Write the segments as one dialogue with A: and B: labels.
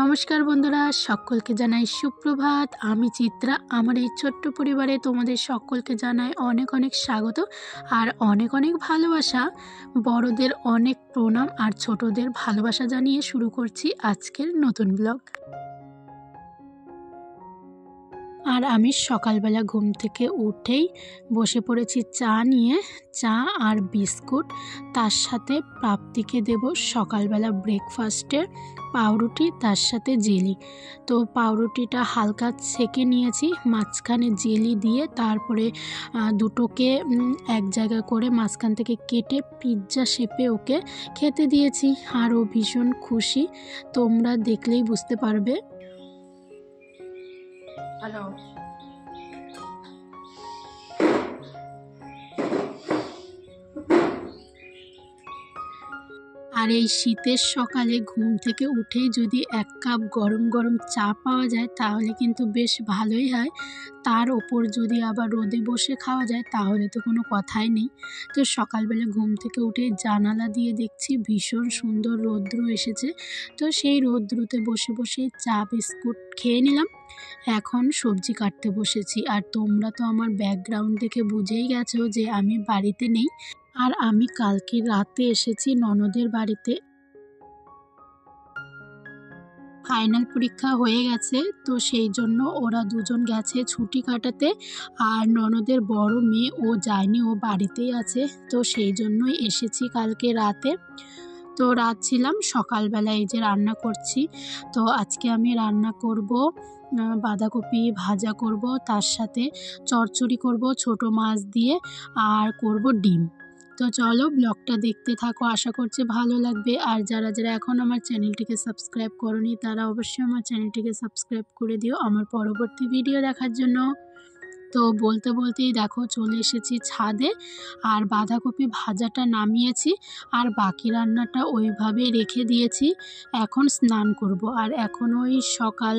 A: নমস্কার বন্ধুরা, সকলকে জানাই সুপ্রভাত। আমি চিত্রা। আমার এই ছোট্ট পরিবারে তোমাদের সকলকে জানাই অনেক অনেক স্বাগত আর অনেক অনেক ভালোবাসা। বড়দের অনেক প্রণাম আর ছোটদের ভালোবাসা জানিয়ে শুরু করছি আজকের নতুন ব্লগ। আর আমি সকালবেলা ঘুম থেকে উঠেই বসে পড়েছি চা নিয়ে। চা আর বিস্কুট, তার সাথে প্রাপ্তিকে দেব সকালবেলা ব্রেকফাস্টে পাউরুটি, তার সাথে জেলি। তো পাউরুটিটা হালকা ছেঁকে নিয়েছি, মাঝখানে জেলি দিয়ে তারপরে দুটোকে এক জায়গা করে মাঝখান থেকে কেটে পিৎজা শেপে ওকে খেতে দিয়েছি। আর ও ভীষণ খুশি, তোমরা দেখলেই বুঝতে পারবে। হ্যালো। আর এই শীতের সকালে ঘুম থেকে উঠেই যদি এক কাপ গরম গরম চা পাওয়া যায় তাহলে কিন্তু বেশ ভালোই হয়। তার ওপর যদি আবার রোদে বসে খাওয়া যায় তাহলে তো কোনো কথাই নেই। তো সকালবেলা ঘুম থেকে উঠে জানালা দিয়ে দেখছি ভীষণ সুন্দর রৌদ্র এসেছে। তো সেই রৌদ্রতে বসে বসে চা বিস্কুট খেয়ে নিলাম। এখন সবজি কাটতে বসেছি। আর তোমরা তো আমার ব্যাকগ্রাউন্ড দেখে বুঝেই গেছো যে আমি বাড়িতে নেই। আর আমি কালকে রাতে এসেছি ননদের বাড়িতে। ফাইনাল পরীক্ষা হয়ে গেছে, তো সেই জন্য ওরা দুজন গেছে ছুটি কাটাতে। আর ননদের বড় মেয়ে ও যায়নি, ও বাড়িতেই আছে। তো সেই জন্যই এসেছি কালকে রাতে। তো রাত ছিলাম, সকালবেলা এই যে রান্না করছি। তো আজকে আমি রান্না করব বাঁধাকপি ভাজা করব, তার সাথে চচ্চড়ি করব ছোট মাছ দিয়ে, আর করব ডিম। তো চলো ব্লগটা দেখতে থাকো, আশা করছি ভালো লাগবে। আর যারা যারা এখন আমার চ্যানেলটিকে সাবস্ক্রাইব করোনি তারা অবশ্যই আমার চ্যানেলটিকে সাবস্ক্রাইব করে দিও আমার পরবর্তী ভিডিও দেখার জন্য। তো বলতে বলতেই দেখো চলে এসেছি ছাদে। আর বাঁধাকপি ভাজাটা নামিয়েছি, আর বাকি রান্নাটা ওইভাবে রেখে দিয়েছি। এখন স্নান করব। আর এখন ওই সকাল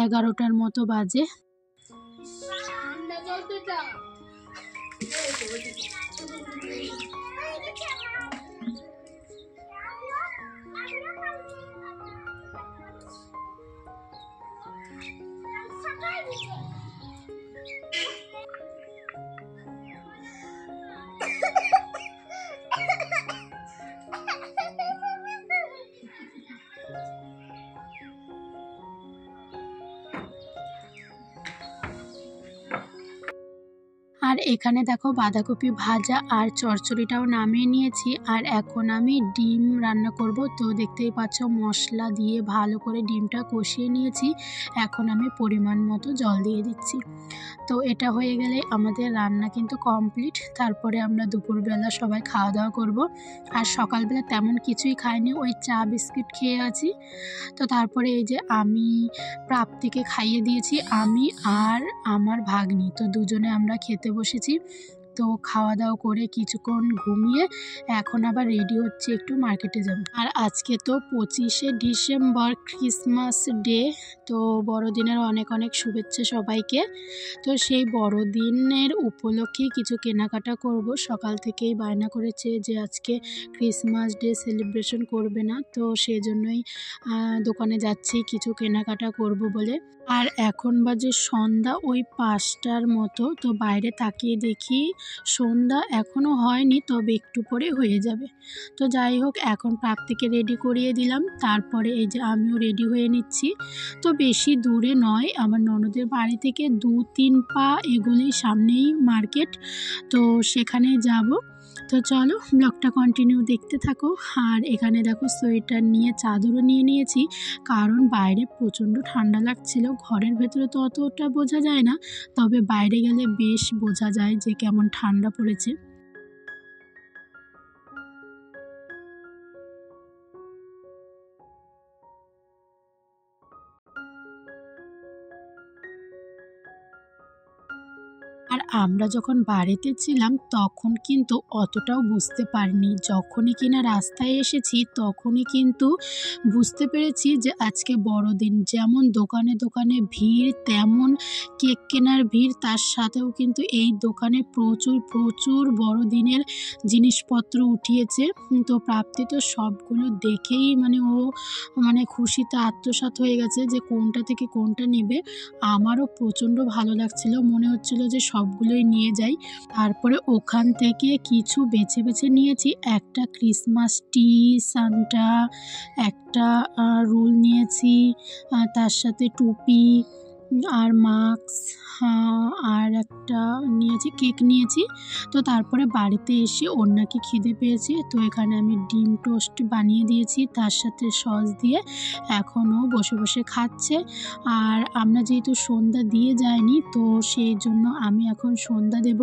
A: 11টার মতো বাজে। আর এখানে দেখো বাঁধাকপি ভাজা আর চচ্চড়িটাও নামিয়ে নিয়েছি। আর এখন আমি ডিম রান্না করব। তো দেখতেই পাচ্ছ মশলা দিয়ে ভালো করে ডিমটা কষিয়ে নিয়েছি। এখন আমি পরিমাণ মতো জল দিয়ে দিচ্ছি। তো এটা হয়ে গেলে আমাদের রান্না কিন্তু কমপ্লিট। তারপরে আমরা দুপুরবেলা সবাই খাওয়া দাওয়া করব। আর সকালবেলা তেমন কিছুই খাইনি, ওই চা বিস্কিট খেয়ে আছি। তো তারপরে এই যে আমি প্রাপ্তিকে খাইয়ে দিয়েছি, আমি আর আমার ভাগ্নি, তো দুজনে আমরা খেতে বসেছি। তো খাওয়া দাওয়া করে কিছুক্ষণ ঘুমিয়ে এখন আবার রেডি হচ্ছে, একটু মার্কেটে যাব। আর আজকে তো 25শে ডিসেম্বর, ক্রিসমাস ডে। তো বড়দিনের অনেক অনেক শুভেচ্ছা সবাইকে। তো সেই বড়দিনের উপলক্ষে কিছু কেনাকাটা করব। সকাল থেকেই বায়না করেছে যে আজকে ক্রিসমাস ডে সেলিব্রেশন করবে না, তো সেই জন্যই দোকানে যাচ্ছি কিছু কেনাকাটা করব বলে। আর এখন বাজে সন্ধ্যা ওই 5টার মতো। তো বাইরে তাকিয়ে দেখি সন্ধ্যা এখনও হয়নি, তবে একটু পরে হয়ে যাবে। তো যাই হোক, এখন প্রাপ্তিকে রেডি করিয়ে দিলাম, তারপরে এই যে আমিও রেডি হয়ে নিচ্ছি। তো বেশি দূরে নয়, আমার ননদের বাড়ি থেকে 2-3 পা এগুলোই সামনেই মার্কেট, তো সেখানে যাব। তো চলো ব্লগটা কন্টিনিউ দেখতে থাকো। আর এখানে দেখো সোয়েটার নিয়ে চাদরও নিয়ে নিয়েছি, কারণ বাইরে প্রচণ্ড ঠান্ডা লাগছিল। ঘরের ভেতরে তো অতটা বোঝা যায় না, তবে বাইরে গেলে বেশ বোঝা যায় যে কেমন ঠান্ডা পড়েছে। আর আমরা যখন বাড়িতে ছিলাম তখন কিন্তু অতটাও বুঝতে পারিনি, যখনই কিনা রাস্তায় এসেছি তখনই কিন্তু বুঝতে পেরেছি যে আজকে বড়দিন। যেমন দোকানে দোকানে ভিড়, তেমন কেক কেনার ভিড়, তার সাথেও কিন্তু এই দোকানে প্রচুর প্রচুর বড়দিনের জিনিসপত্র উঠিয়েছে। তো প্রাপ্তি তো সবগুলো দেখেই মানে খুশিতে আত্মসাৎ হয়ে গেছে যে কোনটা থেকে কোনটা নেবে। আমারও প্রচণ্ড ভালো লাগছিল, মনে হচ্ছিল যে সবগুলোই নিয়ে যাই। তারপরে ওখান থেকে কিছু বেছে বেছে নিয়েছি। একটা ক্রিসমাস ট্রি, সান্টা, একটা রোল নিয়েছি, তার সাথে টুপি আর মাস্ক, আর একটা নিয়েছি, কেক নিয়েছি। তো তারপরে বাড়িতে এসে ওর নাকি খিদে পেয়েছে, তো এখানে আমি ডিম টোস্ট বানিয়ে দিয়েছি তার সাথে সস দিয়ে। এখনও বসে বসে খাচ্ছে। আর আমরা যেহেতু সন্ধ্যা দিয়ে যাইনি, তো সেই জন্য আমি এখন সন্ধ্যা দেব।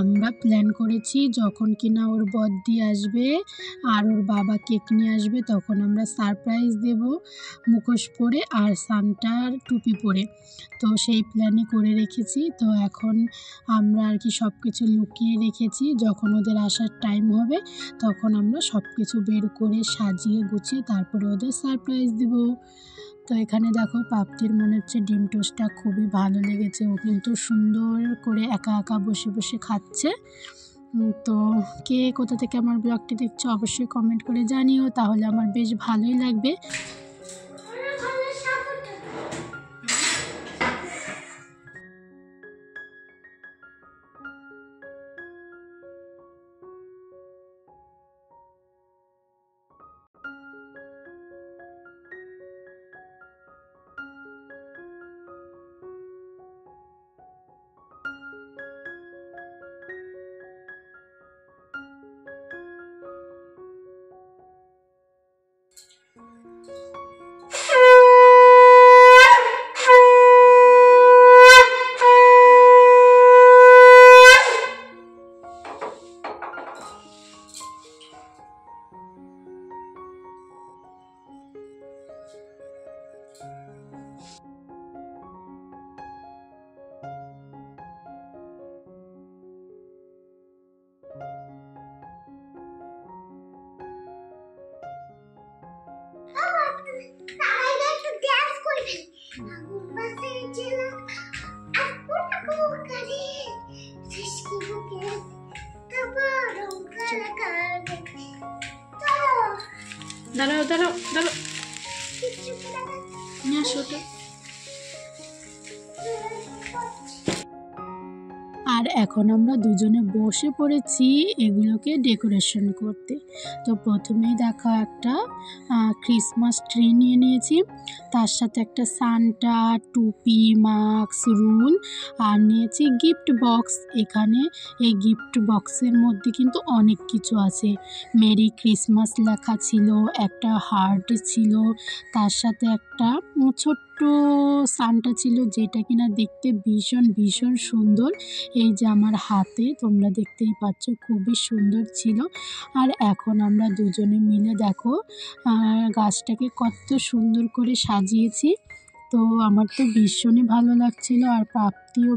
A: আমরা প্ল্যান করেছি যখন কিনা ওর বড়দি আসবে আর ওর বাবা কেক নিয়ে আসবে তখন আমরা সারপ্রাইজ দেব মুখোশ পরে আর সান্টার টুপি পরে। তো সেই প্ল্যানই করে রেখেছি। তো এখন আমরা আর কি সব কিছু লুকিয়ে রেখেছি, যখন ওদের আসার টাইম হবে তখন আমরা সব কিছু বের করে সাজিয়ে গুছিয়ে তারপরে ওদের সারপ্রাইজ দেব। তো এখানে দেখো প্রাপ্তির মনে হচ্ছে ডিম টোস্টটা খুবই ভালো লেগেছে, ও কিন্তু সুন্দর করে একা একা বসে বসে খাচ্ছে। তো কে কোথা থেকে আমার ব্লগটি দেখছো অবশ্যই কমেন্ট করে জানিও, তাহলে আমার বেশ ভালোই লাগবে। দাঁড়াও দাঁড়াও দাঁড়াও, নিয়ে আসো তো। আর এখন আমরা দুজনে বসে পড়েছি এগুলোকে ডেকোরেশন করতে। তো প্রথমেই দেখো একটা ক্রিসমাস ট্রি নিয়ে নিয়েছি, তার সাথে একটা সান্টা, টুপি, মাস্ক, রুল, আর নিয়েছি গিফট বক্স। এখানে এই গিফট বক্সের মধ্যে কিন্তু অনেক কিছু আছে। মেরি ক্রিসমাস লেখা ছিল, একটা হার্ট ছিল, তার সাথে একটা ছোট্ট সান্টা ছিল যেটা কিনা দেখতে ভীষণ ভীষণ সুন্দর। এই যে আমার হাতে তোমরা দেখতেই পাচ্ছ, খুবই সুন্দর ছিল। আর এখন আমরা দুজনে মিলে দেখো গাছটাকে কত সুন্দর করে সাজিয়েছি। তো আমার তো ভীষণই ভালো লাগছিল, আর প্রাপ্তিও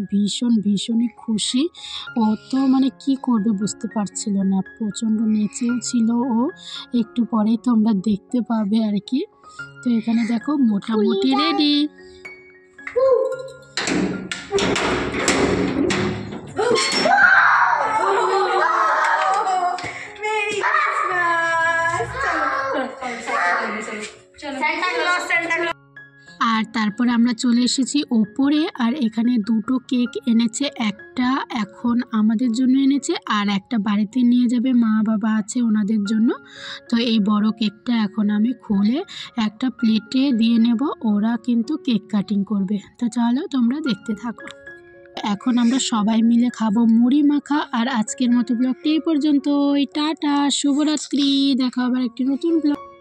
A: ভীষণই খুশি। ও তো মানে কি করবে বুঝতে পারছিল না, প্রচণ্ড নেচেও ছিল ও। একটু পরেই তোমরা দেখতে পাবে আর কি। তো এখানে দেখো মোটামুটি রেডি। আর তারপরে আমরা চলে এসেছি ওপরে, আর এখানে দুটো কেক এনেছে, একটা এখন আমাদের জন্য এনেছে আর একটা বাড়িতে নিয়ে যাবে, মা বাবা আছে ওনাদের জন্য। তো এই বড় কেকটা এখন আমি খুলে একটা প্লেটে দিয়ে নেব, ওরা কিন্তু কেক কাটিং করবে। তো চলো তোমরা দেখতে থাকো। এখন আমরা সবাই মিলে খাবো মুড়ি মাখা। আর আজকের মতো ব্লগটি এই পর্যন্তই, টাটা, শুভরাত্রি, দেখা আবার একটি নতুন ব্লগ।